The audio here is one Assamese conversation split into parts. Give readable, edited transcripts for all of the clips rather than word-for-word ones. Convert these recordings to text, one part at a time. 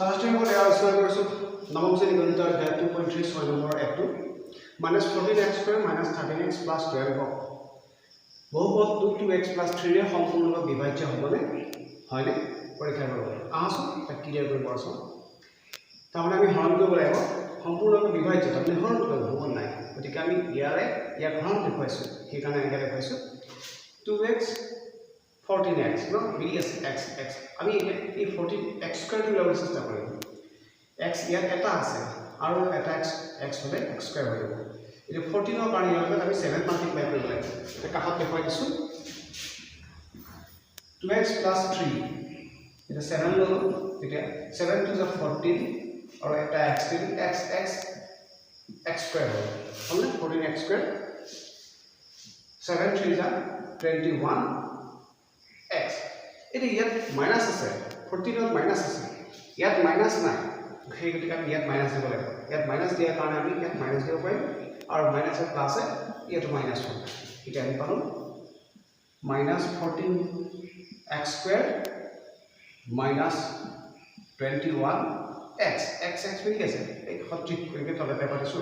ছাত্ৰছাত্ৰীসকলে আলোচনা কৰিছোঁ নৱম শ্ৰেণী গণিতৰ অধ্যায় 2.3 6 নম্বৰ একটো -14x² -13x + 12 বহুপদটো 2x + 3 ৰে সম্পূৰ্ণভাৱে বিভাজ্য হ'বনে হয়নে পৰীক্ষা কৰিব আহাচোন এটা ক্লিয়াৰ কৰিব আছো তাৰমানে আমি হৰণ কৰিব লাগিব সম্পূৰ্ণভাৱে বিভাজ্য তাৰমানে হৰণ কৰিব হ'ব নাই গতিকে আমি ইয়াক হৰণ দেখুৱাইছো সেইকাৰণে এনেকৈ দেখুৱাইছো 2x 14x no vs x x আমি এই 14x² টো ল'ব চেষ্টা কৰিম x ইয়াত এটা আছে আৰু এটা x হ'লে x² হৈ যাব এই 14 ৰ কাৰণে ইয়াত আমি 7 মাল্টিপ্লাই কৰিব লাগিব এটা কাষত দেখুৱাই দিছো 2x + 3 এটা 7 ল'লো এতিয়া 7 to the 14 আৰু এটা x x² হ'ল 14x² 7 3 the 21 x এটা ইয়াত মাইনাস আছে 14 ত মাইনাস আছে ইয়াত মাইনাস নাই সেই গতিকে আমি ইয়াত মাইনাস দিব লাগিব ইয়াত মাইনাস দিয়াৰ কাৰণে আমি ইয়াত মাইনাস দিব পাৰিম আৰু মাইনাসৰ প্লাসে ইয়াত মাইনাস হ'ব এতিয়া আমি পালো -14x² -21x x x মিলি আছে এই সঠিক কৰিকে তলতে পাতিছো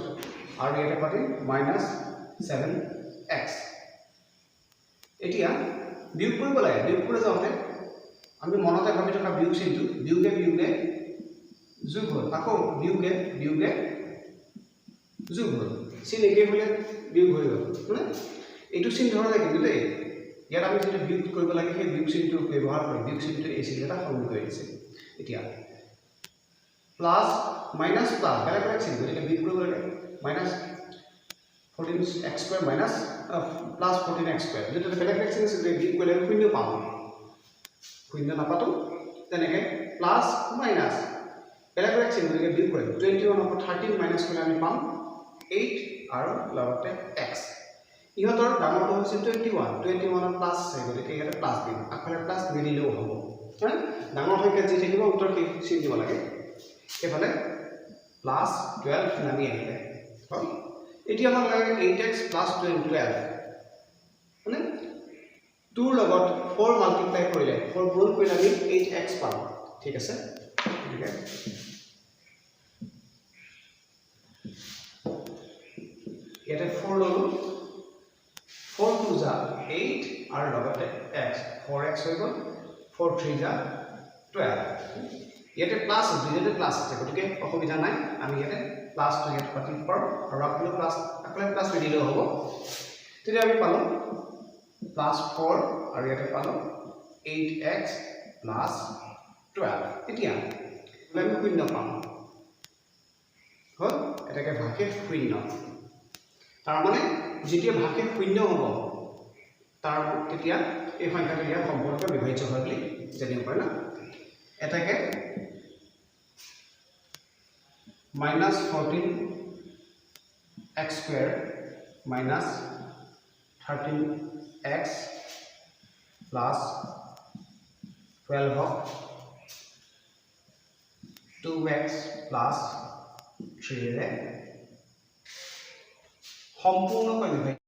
আৰু ইয়াতে পাতি -7x এতিয়া বিয়োগ কৰিব লাগে বিয়োগ কৰি যাওঁতে আমি মনতে ভাবি থকা বিয়োগ চিনটো বিয়োগে যোগ হ'ল আকৌ বিয়োগে যোগ হ'ল চিন একে হ'লে বিয়োগ হৈ গ'ল মানে এইটো চিন ধৰা যায় কিন্তু দেই ইয়াত আমি যেটা বিয়োগ কৰিব লাগে সেই বিয়োগ চিনটো ব্যৱহাৰ কৰি বিয়োগ চিনটো এই চিন এটা সলনি কৰি দিছে এতিয়া প্লাস মাইনাস প্লাস বেলেগ চিন গতিকে বিয়োগ কৰিব লাগে -14x² +14x² যেটা বেলেগ চিন আছে যে বিয়োগ কৰিলে শূন্য পাম শূন্য নাপাতো তেনেকে প্লাস মাইনাস বেলেগ চিন গতিকে বিয়োগ কৰিম 21 ৰ 13 মাইনাস কৰিলে আমি পাম 8 আৰু লগতে x ইহঁতৰ ডাঙৰটো হৈছে 21 ৰ প্লাস আছে গতিকে ইয়াতে প্লাস দিম আগফালে প্লাস নিদিলেও হ'ব হা ডাঙৰ সংখ্যা যি থাকিব উত্তৰ কি চিন দিব লাগে এফালে +12 নামি আহিলে হ'ল এতিয়া আমাক লাগে 8x + 12 মানে 2 ৰ লগত 4 মাল্টিপ্লাই কৰিলে 4 গুণ কৰিলে আমি 8x পাম ঠিক আছে ঠিক আছে ইয়াতে 4 ললো 4 2 যা 8 আৰু লগতে x 4x হৈ গ'ল 4 3 যা 12 ইয়াতে প্লাস দুইতে প্লাস আছে গতিকে অসুবিধা নাই আমি ইয়াতে প্লাস টো ইয়াত পাতিম পাৰো আৰু আপলো প্লাস দিলেও হ'ব তেতিয়া আমি পালো +4 আৰু ইয়াতে পালো 8x + 12 এতিয়া আমি শূন্য পাম হ'ল এটাকে ভাগে শূন্য তাৰ মানে যেতিয়া ভাগে শূন্য হ'ব তাৰ তেতিয়া এই সংখ্যাটো ইয়াত সম্পূৰ্ণকৈ বিভাজ্য হয় বুলি জানিব পাৰি না এটাকে -14x² -13x + 12 2x + 3 ৰে সম্পূৰ্ণকৈ বিভাজ্য